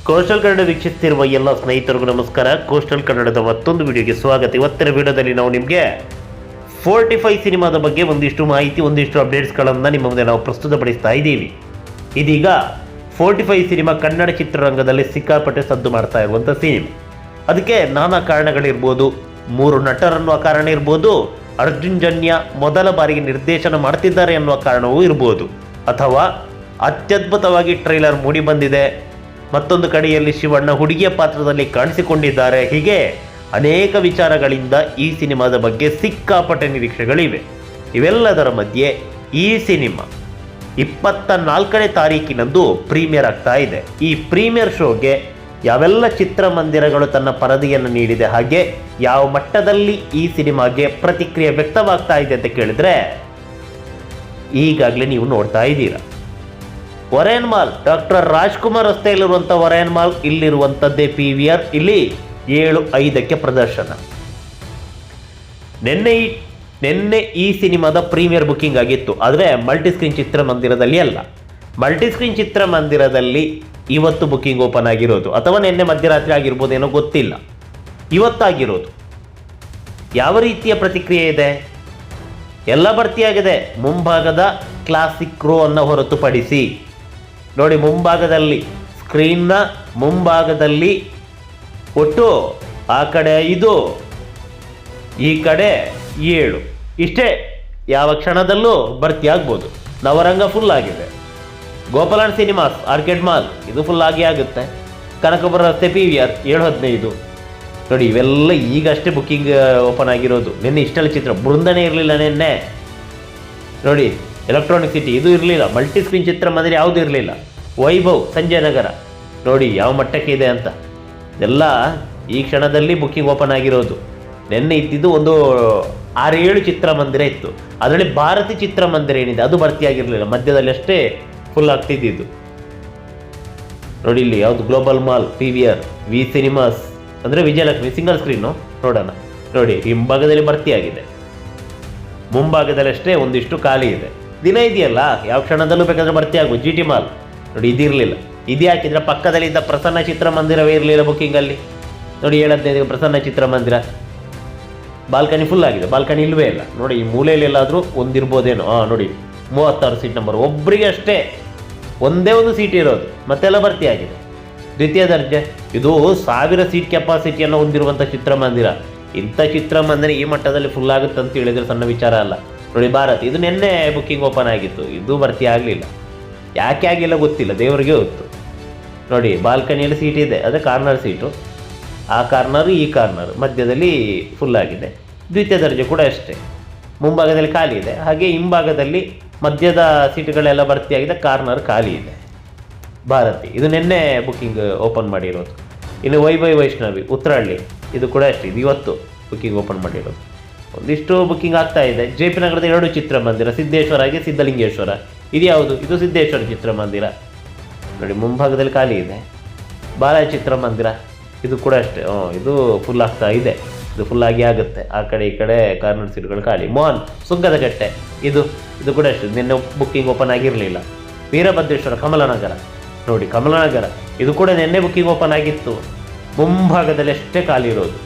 Coastal Kannada ವೀಕ್ಷಿಸ್ತಿರುವ ಎಲ್ಲ ಸ್ನೇಹಿತರಿಗೂ ನಮಸ್ಕಾರ. ಕೋಸ್ಟಲ್ ಕನ್ನಡದ ಮತ್ತೊಂದು ವಿಡಿಯೋಗೆ ಸ್ವಾಗತ. ಇವತ್ತಿನ ವಿಡಿಯೋದಲ್ಲಿ ನಾವು ನಿಮಗೆ 45 ಸಿನಿಮಾದ ಬಗ್ಗೆ ಒಂದಿಷ್ಟು ಮಾಹಿತಿ, ಒಂದಿಷ್ಟು ಅಪ್ಡೇಟ್ಸ್ಗಳನ್ನು ನಿಮ್ಮ ಮುಂದೆ ನಾವು ಪ್ರಸ್ತುತಪಡಿಸ್ತಾ ಇದ್ದೀವಿ. ಇದೀಗ 45 ಸಿನಿಮಾ ಕನ್ನಡ ಚಿತ್ರರಂಗದಲ್ಲಿ ಸಿಕ್ಕಾಪಟ್ಟೆ ಸದ್ದು ಮಾಡ್ತಾ ಇರುವಂಥ ಸಿನಿಮಾ. ಅದಕ್ಕೆ ನಾನಾ ಕಾರಣಗಳಿರ್ಬೋದು. 3 ನಟರನ್ನುವ ಕಾರಣ ಇರ್ಬೋದು, ಅರ್ಜುನ್ ಜನ್ಯ ಮೊದಲ ಬಾರಿಗೆ ನಿರ್ದೇಶನ ಮಾಡ್ತಿದ್ದಾರೆ ಅನ್ನುವ ಕಾರಣವೂ ಇರ್ಬೋದು, ಅಥವಾ ಅತ್ಯದ್ಭುತವಾಗಿ ಟ್ರೈಲರ್ ಮೂಡಿ ಬಂದಿದೆ, ಮತ್ತೊಂದು ಕಡೆಯಲ್ಲಿ ಶಿವಣ್ಣ ಹುಡುಗಿಯ ಪಾತ್ರದಲ್ಲಿ ಕಾಣಿಸಿಕೊಂಡಿದ್ದಾರೆ. ಹೀಗೆ ಅನೇಕ ವಿಚಾರಗಳಿಂದ ಈ ಸಿನಿಮಾದ ಬಗ್ಗೆ ಸಿಕ್ಕಾಪಟ್ಟೆ ನಿರೀಕ್ಷೆಗಳಿವೆ. ಇವೆಲ್ಲದರ ಮಧ್ಯೆ ಈ ಸಿನಿಮಾ 24ನೇ ತಾರೀಕಿನಂದು ಪ್ರೀಮಿಯರ್ ಆಗ್ತಾ ಇದೆ. ಈ ಪ್ರೀಮಿಯರ್ ಶೋಗೆ ಯಾವೆಲ್ಲ ಚಿತ್ರಮಂದಿರಗಳು ತನ್ನ ಪರದೆಯನ್ನು ನೀಡಿದೆ, ಹಾಗೆ ಯಾವ ಮಟ್ಟದಲ್ಲಿ ಈ ಸಿನಿಮಾಗೆ ಪ್ರತಿಕ್ರಿಯೆ ವ್ಯಕ್ತವಾಗ್ತಾ ಇದೆ ಅಂತ ಕೇಳಿದ್ರೆ ಈಗಾಗಲೇ ನೀವು ನೋಡ್ತಾ ಇದ್ದೀರಾ. ಒರೇನ್ ಮಾಲ್, ಡಾಕ್ಟರ್ ರಾಜ್ಕುಮಾರ್ ರಸ್ತೆಯಲ್ಲಿರುವಂಥ ಒರೇನ್ ಮಾಲ್, ಇಲ್ಲಿರುವಂಥದ್ದೇ PVR. ಇಲ್ಲಿ 7:05ಕ್ಕೆ ಪ್ರದರ್ಶನ. ನಿನ್ನೆ ಈ ಸಿನಿಮಾದ ಪ್ರೀಮಿಯರ್ ಬುಕ್ಕಿಂಗ್ ಆಗಿತ್ತು, ಆದರೆ ಮಲ್ಟಿಸ್ಕ್ರೀನ್ ಚಿತ್ರಮಂದಿರದಲ್ಲಿ ಅಲ್ಲ. ಮಲ್ಟಿಸ್ಕ್ರೀನ್ ಚಿತ್ರಮಂದಿರದಲ್ಲಿ ಇವತ್ತು ಬುಕ್ಕಿಂಗ್ ಓಪನ್ ಆಗಿರೋದು, ಅಥವಾ ನಿನ್ನೆ ಮಧ್ಯರಾತ್ರಿ ಆಗಿರ್ಬೋದೇನೋ ಗೊತ್ತಿಲ್ಲ, ಇವತ್ತಾಗಿರೋದು. ಯಾವ ರೀತಿಯ ಪ್ರತಿಕ್ರಿಯೆ ಇದೆ? ಎಲ್ಲ ಭರ್ತಿಯಾಗಿದೆ. ಮುಂಭಾಗದ ಕ್ಲಾಸಿಕ್ ರೋ ಅನ್ನು ಹೊರತುಪಡಿಸಿ ನೋಡಿ, ಮುಂಭಾಗದಲ್ಲಿ ಸ್ಕ್ರೀನ್ನ ಮುಂಭಾಗದಲ್ಲಿ ಒಟ್ಟು ಆ ಕಡೆ 5, ಈ ಕಡೆ 7, ಇಷ್ಟೇ. ಯಾವ ಕ್ಷಣದಲ್ಲೂ ಭರ್ತಿ ಆಗ್ಬೋದು. ನವರಂಗ ಫುಲ್ ಆಗಿದೆ. ಗೋಪಾಲನ್ ಸಿನಿಮಾಸ್ ಆರ್ಕೆಡ್ ಮಾಲ್ ಇದು ಫುಲ್ ಆಗುತ್ತೆ. ಕನಕಪುರ ರಸ್ತೆ PVR 7:15. ನೋಡಿ, ಇವೆಲ್ಲ ಈಗಷ್ಟೇ ಬುಕ್ಕಿಂಗ್ ಓಪನ್ ಆಗಿರೋದು. ನಿನ್ನೆ ಇಷ್ಟೆಲ್ಲ ಚಿತ್ರ ಬೃಂದನೆ ಇರಲಿಲ್ಲ. ನಿನ್ನೆ ನೋಡಿ, ಎಲೆಕ್ಟ್ರಾನಿಕ್ ಸಿಟಿ ಇದು ಇರಲಿಲ್ಲ. ಮಲ್ಟಿಸ್ಕ್ರೀನ್ ಚಿತ್ರಮಂದಿರ ಯಾವುದೂ ಇರಲಿಲ್ಲ. ವೈಭವ್ ಸಂಜಯ್ ನಗರ ನೋಡಿ ಯಾವ ಮಟ್ಟಕ್ಕೆ ಇದೆ ಅಂತ. ಎಲ್ಲ ಈ ಕ್ಷಣದಲ್ಲಿ ಬುಕ್ಕಿಂಗ್ ಓಪನ್ ಆಗಿರೋದು. ನಿನ್ನೆ ಇದ್ದಿದ್ದು ಒಂದು 6-7 ಚಿತ್ರಮಂದಿರ ಇತ್ತು. ಅದರಲ್ಲಿ ಭಾರತಿ ಚಿತ್ರಮಂದಿರ ಏನಿದೆ ಅದು ಭರ್ತಿಯಾಗಿರಲಿಲ್ಲ, ಮಧ್ಯದಲ್ಲಿ ಅಷ್ಟೇ ಫುಲ್ ಆಗ್ತಿದ್ದು. ನೋಡಿ, ಇಲ್ಲಿ ಯಾವುದು global mall PVR, V cinemas ಅಂದರೆ ವಿಜಯಲಕ್ಷ್ಮಿ ಸಿಂಗಲ್ ಸ್ಕ್ರೀನು ನೋಡೋಣ. ನೋಡಿ, ಹಿಂಭಾಗದಲ್ಲಿ ಭರ್ತಿಯಾಗಿದೆ, ಮುಂಭಾಗದಲ್ಲಿ ಅಷ್ಟೇ ಒಂದಿಷ್ಟು ಖಾಲಿ ಇದೆ. ದಿನ ಇದೆಯಲ್ಲ, ಯಾವ ಕ್ಷಣದಲ್ಲೂ ಬೇಕಾದರೆ ಭರ್ತಿ ಆಗು. GT ಮಾಲ್ ನೋಡಿ, ಇದಿರಲಿಲ್ಲ. ಇದು ಯಾಕಿದ್ರೆ ಪಕ್ಕದಲ್ಲಿದ್ದ ಪ್ರಸನ್ನ ಚಿತ್ರಮಂದಿರವೇ ಇರಲಿಲ್ಲ ಬುಕ್ಕಿಂಗಲ್ಲಿ. ನೋಡಿ, 7:15 ಪ್ರಸನ್ನ ಚಿತ್ರಮಂದಿರ ಬಾಲ್ಕನಿ ಫುಲ್ ಆಗಿದೆ. ಬಾಲ್ಕನಿ ಇಲ್ಲವೇ ಇಲ್ಲ. ನೋಡಿ, ಈ ಮೂಲೆಯಲ್ಲಿ ಎಲ್ಲಾದರೂ ಒಂದಿರ್ಬೋದೇನೋ. ನೋಡಿ, 36 ಸೀಟ್ ನಂಬರ್, ಒಬ್ಬರಿಗೆ ಅಷ್ಟೇ ಒಂದೇ ಒಂದು ಸೀಟ್ ಇರೋದು, ಮತ್ತೆಲ್ಲ ಭರ್ತಿ ಆಗಿದೆ. ದ್ವಿತೀಯ ದರ್ಜೆ ಇದು 1000 ಸೀಟ್ ಕೆಪಾಸಿಟಿಯನ್ನು ಹೊಂದಿರುವಂಥ ಚಿತ್ರಮಂದಿರ. ಇಂಥ ಚಿತ್ರಮಂದಿರ ಈ ಮಟ್ಟದಲ್ಲಿ ಫುಲ್ ಆಗುತ್ತೆ ಅಂತ ಹೇಳಿದರೆ ಸಣ್ಣ ವಿಚಾರ ಅಲ್ಲ. ನೋಡಿ, ಭಾರತ್ ಇದು ನಿನ್ನೆ ಬುಕ್ಕಿಂಗ್ ಓಪನ್ ಆಗಿತ್ತು, ಇದು ಭರ್ತಿ ಆಗಲಿಲ್ಲ. ಯಾಕೆ ಆಗಿಲ್ಲ ಗೊತ್ತಿಲ್ಲ, ದೇವರಿಗೆ ಗೊತ್ತು. ನೋಡಿ, ಬಾಲ್ಕನಿಯಲ್ಲಿ ಸೀಟ್ ಇದೆ, ಅದೇ ಕಾರ್ನರ್ ಸೀಟು. ಆ ಕಾರ್ನರು ಈ ಕಾರ್ನರ್ ಮಧ್ಯದಲ್ಲಿ ಫುಲ್ ಆಗಿದೆ. ದ್ವಿತೀಯ ದರ್ಜೆ ಕೂಡ ಅಷ್ಟೇ, ಮುಂಭಾಗದಲ್ಲಿ ಖಾಲಿ ಇದೆ. ಹಾಗೆ ಹಿಂಭಾಗದಲ್ಲಿ ಮಧ್ಯದ ಸೀಟುಗಳೆಲ್ಲ ಭರ್ತಿಯಾಗಿದೆ, ಕಾರ್ನರ್ ಖಾಲಿ ಇದೆ. ಭಾರತಿ ಇದು ನಿನ್ನೆ ಬುಕ್ಕಿಂಗ್ ಓಪನ್ ಮಾಡಿರೋದು. ಇನ್ನು ವೈಷ್ಣವಿ ಉತ್ತರಹಳ್ಳಿ ಇದು ಕೂಡ ಅಷ್ಟೇ, ಇದು ಇವತ್ತು ಬುಕ್ಕಿಂಗ್ ಓಪನ್ ಮಾಡಿರೋದು. ಒಂದಿಷ್ಟು ಬುಕ್ಕಿಂಗ್ ಆಗ್ತಾ ಇದೆ. JP ನಗರದ 2 ಚಿತ್ರಮಂದಿರ, ಸಿದ್ದೇಶ್ವರ ಹಾಗೆ ಸಿದ್ಧಲಿಂಗೇಶ್ವರ. ಇದು ಯಾವುದು? ಇದು ಸಿದ್ದೇಶ್ವರ ಚಿತ್ರಮಂದಿರ. ನೋಡಿ, ಮುಂಭಾಗದಲ್ಲಿ ಖಾಲಿ ಇದೆ. ಬಾಲಾಜಿ ಚಿತ್ರಮಂದಿರ ಇದು ಕೂಡ ಅಷ್ಟೇ, ಇದು ಫುಲ್ ಆಗ್ತಾ ಇದೆ. ಇದು ಫುಲ್ ಆಗುತ್ತೆ. ಆ ಕಡೆ ಈ ಕಡೆ ಕಾರ್ನರ್ ಸೀಟ್ಗಳು ಖಾಲಿ. ಮೋಹನ್ ಸುಂಗದಕಟ್ಟೆ ಇದು ಕೂಡ ಅಷ್ಟೇ, ನಿನ್ನೆ ಬುಕ್ಕಿಂಗ್ ಓಪನ್ ಆಗಿರಲಿಲ್ಲ. ವೀರಭದ್ರೇಶ್ವರ ಕಮಲನಗರ ನೋಡಿ, ಕಮಲನಗರ ಇದು ಕೂಡ ನಿನ್ನೆ ಬುಕ್ಕಿಂಗ್ ಓಪನ್ ಆಗಿತ್ತು, ಮುಂಭಾಗದಲ್ಲಿ ಅಷ್ಟೇ ಖಾಲಿ ಇರೋದು.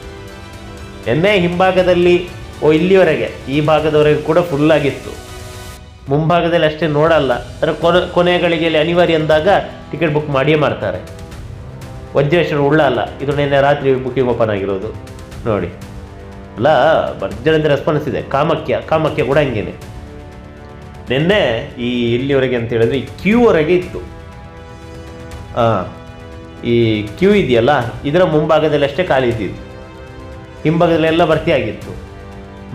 ನಿನ್ನೆ ಹಿಂಭಾಗದಲ್ಲಿ ಇಲ್ಲಿವರೆಗೆ ಈ ಭಾಗದವರೆಗೆ ಕೂಡ ಫುಲ್ ಆಗಿತ್ತು, ಮುಂಭಾಗದಲ್ಲಿ ಅಷ್ಟೇ ನೋಡಲ್ಲ. ಅದರ ಕೊನೆಯ ಗಳಿಗೆಯಲ್ಲಿ ಅನಿವಾರ್ಯ ಅಂದಾಗ ಟಿಕೆಟ್ ಬುಕ್ ಮಾಡಿಯೇ ಮಾಡ್ತಾರೆ. ವಜ್ರೇಶ್ವರ ಉಳ್ಳಾಲ ಇದು ನಿನ್ನೆ ರಾತ್ರಿ ಬುಕ್ಕಿಂಗ್ ಓಪನ್ ಆಗಿರೋದು. ನೋಡಿ, ಅಲ್ಲ ಭರ್ಜರಿ ರೆಸ್ಪಾನ್ಸ್ ಇದೆ. ಕಾಮಾಖ್ಯ ಕೂಡ ಹಂಗೇನೆ. ನಿನ್ನೆ ಈ ಇಲ್ಲಿವರೆಗೆ ಅಂತ ಹೇಳಿದ್ರೆ ಈ ಕ್ಯೂವರೆಗೆ ಇತ್ತು. ಈ ಕ್ಯೂ ಇದೆಯಲ್ಲ, ಇದರ ಮುಂಭಾಗದಲ್ಲಿ ಅಷ್ಟೇ ಖಾಲಿ ಇದ್ದಿದ್ದು, ಹಿಂಭಾಗದಲ್ಲೆಲ್ಲ ಭರ್ತಿಯಾಗಿತ್ತು.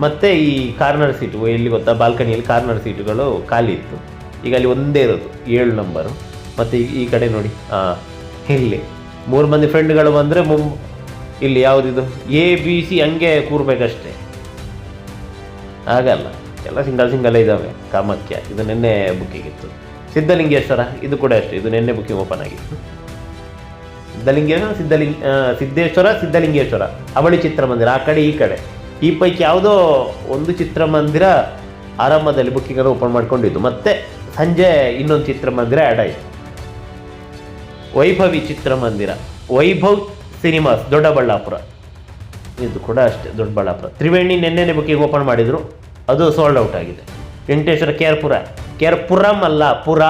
ಮತ್ತು ಈ ಕಾರ್ನರ್ ಸೀಟು ಎಲ್ಲಿ ಗೊತ್ತಾ, ಬಾಲ್ಕನಿಯಲ್ಲಿ ಕಾರ್ನರ್ ಸೀಟುಗಳು ಖಾಲಿ ಇತ್ತು. ಈಗ ಅಲ್ಲಿ ಒಂದೇ ಇರೋದು 7 ನಂಬರು. ಮತ್ತು ಈ ಕಡೆ ನೋಡಿ, ಇಲ್ಲಿ 3 ಮಂದಿ ಫ್ರೆಂಡ್ಗಳು ಬಂದರೆ ಇಲ್ಲಿ ಯಾವುದಿದು ABC ಹಂಗೆ ಕೂರ್ಬೇಕಷ್ಟೇ, ಆಗಲ್ಲ. ಎಲ್ಲ ಸಿಂಗಲ್ ಇದ್ದಾವೆ. ಕಾಮಾಖ್ಯ ಇದು ನಿನ್ನೆ ಬುಕ್ಕಿಂಗ್ ಇತ್ತು. ಸಿದ್ಧಲಿಂಗೇಶ್ವರ ಇದು ಕೂಡ ಅಷ್ಟೇ, ಇದು ನಿನ್ನೆ ಬುಕ್ಕಿಂಗ್ ಓಪನ್ ಆಗಿತ್ತು. ಸಿದ್ದೇಶ್ವರ ಅವಳಿ ಚಿತ್ರಮಂದಿರ ಆ ಕಡೆ ಈ ಕಡೆ, ಈ ಪೈಕಿ ಯಾವುದೋ ಒಂದು ಚಿತ್ರಮಂದಿರ ಆರಂಭದಲ್ಲಿ ಬುಕ್ಕಿಂಗನ್ನು ಓಪನ್ ಮಾಡ್ಕೊಂಡಿದ್ದು, ಮತ್ತೆ ಸಂಜೆ ಇನ್ನೊಂದು ಚಿತ್ರಮಂದಿರ ಆ್ಯಡ್ ಆಯಿತು. ವೈಭವಿ ಚಿತ್ರಮಂದಿರ, ವೈಭವ್ ಸಿನಿಮಾಸ್ ದೊಡ್ಡಬಳ್ಳಾಪುರ, ಇದು ಕೂಡ ಅಷ್ಟೇ ದೊಡ್ಡಬಳ್ಳಾಪುರ. ತ್ರಿವೇಣಿ ನೆನ್ನೆನೆ ಬುಕ್ಕಿಂಗ್ ಓಪನ್ ಮಾಡಿದರು, ಅದು ಸೋಲ್ಡ್ ಔಟ್ ಆಗಿದೆ. ವೆಂಕಟೇಶ್ವರ ಕೆ.ಆರ್. ಪುರಂ ಅಲ್ಲ, ಪುರ,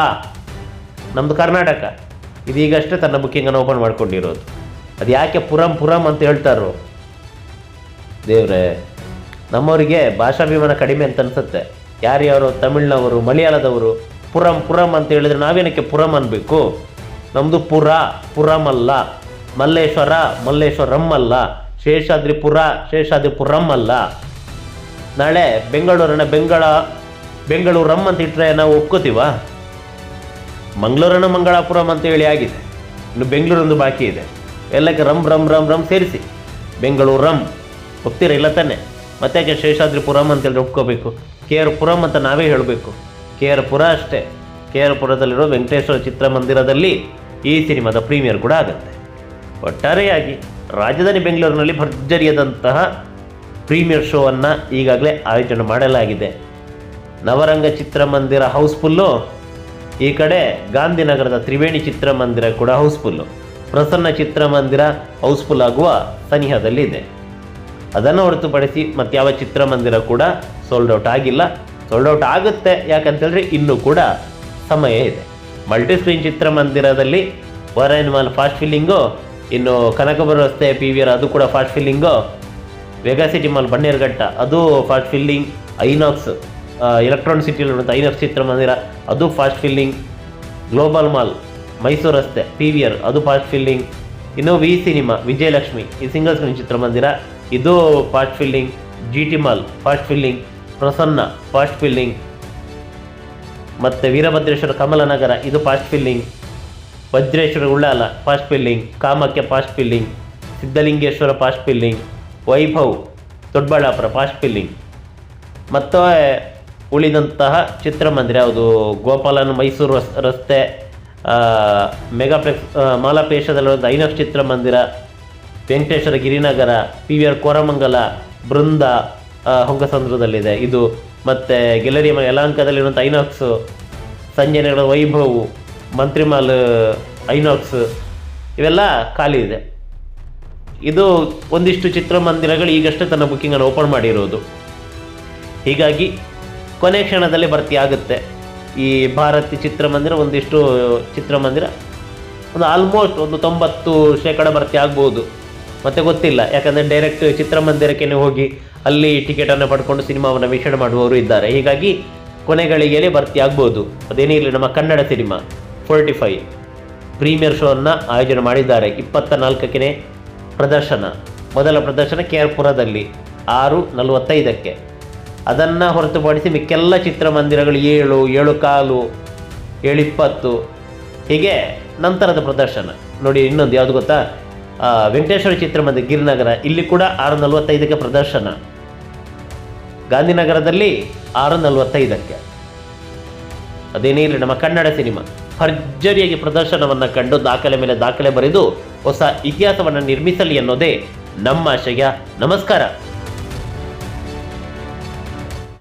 ನಮ್ಮದು ಕರ್ನಾಟಕ. ಇದೀಗಷ್ಟೇ ತನ್ನ ಬುಕ್ಕಿಂಗನ್ನು ಓಪನ್ ಮಾಡ್ಕೊಂಡಿರೋದು. ಅದು ಯಾಕೆ ಪುರಂ ಅಂತ ಹೇಳ್ತಾರೋ ದೇವ್ರೆ, ನಮ್ಮವರಿಗೆ ಭಾಷಾಭಿಮಾನ ಕಡಿಮೆ ಅಂತ ಅನ್ಸುತ್ತೆ. ಯಾರ್ಯಾರು ತಮಿಳ್ನವರು, ಮಲಯಾಳದವರು ಪುರಂ ಅಂತ ಹೇಳಿದ್ರೆ ನಾವೇನಕ್ಕೆ ಪುರಂ ಅನ್ಬೇಕು? ನಮ್ಮದು ಪುರಂ ಅಲ್ಲ. ಮಲ್ಲೇಶ್ವರಂ ಅಲ್ಲ. ಶೇಷಾದ್ರಿಪುರಂ ಅಲ್ಲ. ನಾಳೆ ಬೆಂಗಳೂರಂ ಅಂತ ಇಟ್ಟರೆ ನಾವು ಒಪ್ಕೋತೀವ? ಮಂಗಳಾಪುರಂ ಅಂತ ಹೇಳಿ ಆಗಿದೆ, ಇನ್ನು ಬೆಂಗಳೂರೊಂದು ಬಾಕಿ ಇದೆ. ಎಲ್ಲಕ್ಕೆ ರಂ ಸೇರಿಸಿ ಬೆಂಗಳೂರಂ ಒಪ್ತೀರ ಇಲ್ಲ ತಾನೆ? ಮತ್ತೆ ಶೇಷಾದ್ರಿಪುರಂ ಅಂತೇಳಿ ಒಪ್ಕೋಬೇಕು? ಕೆ.ಆರ್. ಪುರಂ ಅಂತ ನಾವೇ ಹೇಳಬೇಕು. ಕೆ.ಆರ್. ಪುರ ಅಷ್ಟೇ. ಕೆ.ಆರ್. ಪುರದಲ್ಲಿರೋ ವೆಂಕಟೇಶ್ವರ ಚಿತ್ರಮಂದಿರದಲ್ಲಿ ಈ ಸಿನಿಮಾದ ಪ್ರೀಮಿಯರ್ ಕೂಡ ಆಗುತ್ತೆ. ಒಟ್ಟಾರೆಯಾಗಿ ರಾಜಧಾನಿ ಬೆಂಗಳೂರಿನಲ್ಲಿ ಭರ್ಜರಿಯಾದಂತಹ ಪ್ರೀಮಿಯರ್ ಶೋವನ್ನು ಈಗಾಗಲೇ ಆಯೋಜನೆ ಮಾಡಲಾಗಿದೆ. ನವರಂಗ ಚಿತ್ರಮಂದಿರ ಹೌಸ್ಫುಲ್ಲು, ಈ ಕಡೆ ಗಾಂಧಿನಗರದ ತ್ರಿವೇಣಿ ಚಿತ್ರಮಂದಿರ ಕೂಡ ಹೌಸ್ಫುಲ್ಲು. ಪ್ರಸನ್ನ ಚಿತ್ರಮಂದಿರ ಹೌಸ್ಫುಲ್ ಆಗುವ ಸನಿಹದಲ್ಲಿದೆ. ಅದನ್ನು ಹೊರತುಪಡಿಸಿ ಮತ್ತಾವ ಚಿತ್ರಮಂದಿರ ಕೂಡ ಸೋಲ್ಡ್ ಔಟ್ ಆಗಿಲ್ಲ. ಸೋಲ್ಡ್ ಔಟ್ ಆಗುತ್ತೆ, ಯಾಕಂತೇಳಿದ್ರೆ ಇನ್ನೂ ಕೂಡ ಸಮಯ ಇದೆ. ಮಲ್ಟಿಸ್ಕ್ರೀನ್ ಚಿತ್ರಮಂದಿರದಲ್ಲಿ ವರೈನ್ ಮಾಲ್ ಫಾಸ್ಟ್ ಫಿಲ್ಲಿಂಗು, ಇನ್ನು ಕನಕಪುರ ರಸ್ತೆ PVR ಅದು ಕೂಡ fast filling, Vega City Mall Bannerghatta ಅದು ಫಾಸ್ಟ್ ಫಿಲ್ಲಿಂಗ್, ಐನಾಕ್ಸ್ ಎಲೆಕ್ಟ್ರಾನಿಕ್ ಸಿಟಿಯಲ್ಲಿರುವಂಥ ಐನಾಕ್ಸ್ ಚಿತ್ರಮಂದಿರ ಅದು fast filling, Global Mall Mysuru ರಸ್ತೆ PVR ಅದು ಫಾಸ್ಟ್ ಫಿಲ್ಲಿಂಗ್, ಇನ್ನು ವಿ ಸಿನಿಮಾ ವಿಜಯಲಕ್ಷ್ಮಿ ಈ ಸಿಂಗಲ್ ಸ್ಕ್ರೀನ್ ಚಿತ್ರಮಂದಿರ ಇದು fast filling, GT mall fast filling, Prasanna fast filling, ಮತ್ತು ವೀರಭದ್ರೇಶ್ವರ ಕಮಲನಗರ ಇದು fast filling, Vajreshwara Ullal fast filling, Kamakhya fast filling, Siddhalingeshwara fast filling, Vaibhav Doddaballapur fast filling. ಮತ್ತು ಉಳಿದಂತಹ ಚಿತ್ರಮಂದಿರ ಯಾವುದು? ಗೋಪಾಲನ್ ಮೈಸೂರು ರಸ್ತೆ, ಮೆಗಾಪ್ಲೆಕ್ಸ್ ಮಾಲಪೇಶದಲ್ಲಿರುವಂಥ ಐನಾಕ್ಸ್ ಚಿತ್ರಮಂದಿರ, ವೆಂಕಟೇಶ್ವರ ಗಿರಿನಗರ, PVR ಕೋರಮಂಗಲ, ಬೃಂದ ಹೊಂಗಸಂದ್ರದಲ್ಲಿದೆ ಇದು, ಮತ್ತು ಗ್ಯಾಲರಿ ಯಲಹಂಕದಲ್ಲಿರುವಂಥ ಐನಾಕ್ಸು, ಸಂಜಯನಗರ ವೈಭವ್, ಮಂತ್ರಿಮಾಲ್ ಐನಾಕ್ಸ್ ಇವೆಲ್ಲ ಖಾಲಿ ಇದೆ. ಇದು ಒಂದಿಷ್ಟು ಚಿತ್ರಮಂದಿರಗಳು ಈಗಷ್ಟೇ ತನ್ನ ಬುಕ್ಕಿಂಗನ್ನು ಓಪನ್ ಮಾಡಿರೋದು. ಹೀಗಾಗಿ ಕೊನೆ ಕ್ಷಣದಲ್ಲಿ ಭರ್ತಿ ಆಗುತ್ತೆ ಈ ಭಾರತಿ ಚಿತ್ರಮಂದಿರ. ಒಂದಿಷ್ಟು ಚಿತ್ರಮಂದಿರ ಆಲ್ಮೋಸ್ಟ್ 90% ಭರ್ತಿ ಆಗ್ಬೋದು, ಮತ್ತು ಗೊತ್ತಿಲ್ಲ. ಯಾಕಂದರೆ ಡೈರೆಕ್ಟ್ ಚಿತ್ರಮಂದಿರಕ್ಕೆ ಹೋಗಿ ಅಲ್ಲಿ ಟಿಕೆಟನ್ನು ಪಡ್ಕೊಂಡು ಸಿನಿಮಾವನ್ನು ವೀಕ್ಷಣೆ ಮಾಡುವವರು ಇದ್ದಾರೆ. ಹೀಗಾಗಿ ಕೊನೆಗಳಿಗೆಯಲ್ಲಿ ಭರ್ತಿ ಆಗ್ಬೋದು. ಅದೇನೇ ಇರಲಿ, ನಮ್ಮ ಕನ್ನಡ ಸಿನಿಮಾ 45 ಪ್ರೀಮಿಯರ್ ಶೋವನ್ನು ಆಯೋಜನೆ ಮಾಡಿದ್ದಾರೆ. 24ಕ್ಕೆ ಪ್ರದರ್ಶನ. ಮೊದಲ ಪ್ರದರ್ಶನ ಕೆ.ಆರ್. ಪುರದಲ್ಲಿ 6:45. ಅದನ್ನು ಹೊರತುಪಡಿಸಿ ಮಿಕ್ಕೆಲ್ಲ ಚಿತ್ರಮಂದಿರಗಳು 7, 7:15, 7:20 ಹೀಗೆ ನಂತರದ ಪ್ರದರ್ಶನ. ನೋಡಿ ಇನ್ನೊಂದು ಯಾವುದು ಗೊತ್ತಾ? ವೆಂಕಟೇಶ್ವರ ಚಿತ್ರಮಂದಿರ ಗಿರಿನಗರ, ಇಲ್ಲಿ ಕೂಡ 6:45 ಪ್ರದರ್ಶನ. ಗಾಂಧಿನಗರದಲ್ಲಿ 6:45. ಅದೇನೇ ಇರಲಿ, ನಮ್ಮ ಕನ್ನಡ ಸಿನಿಮಾ ಭರ್ಜರಿಯಾಗಿ ಪ್ರದರ್ಶನವನ್ನು ಕಂಡು ದಾಖಲೆ ಮೇಲೆ ದಾಖಲೆ ಬರೆದು ಹೊಸ ಇತಿಹಾಸವನ್ನು ನಿರ್ಮಿಸಲಿ ಅನ್ನೋದೇ ನಮ್ಮ ಆಶಯ. ನಮಸ್ಕಾರ.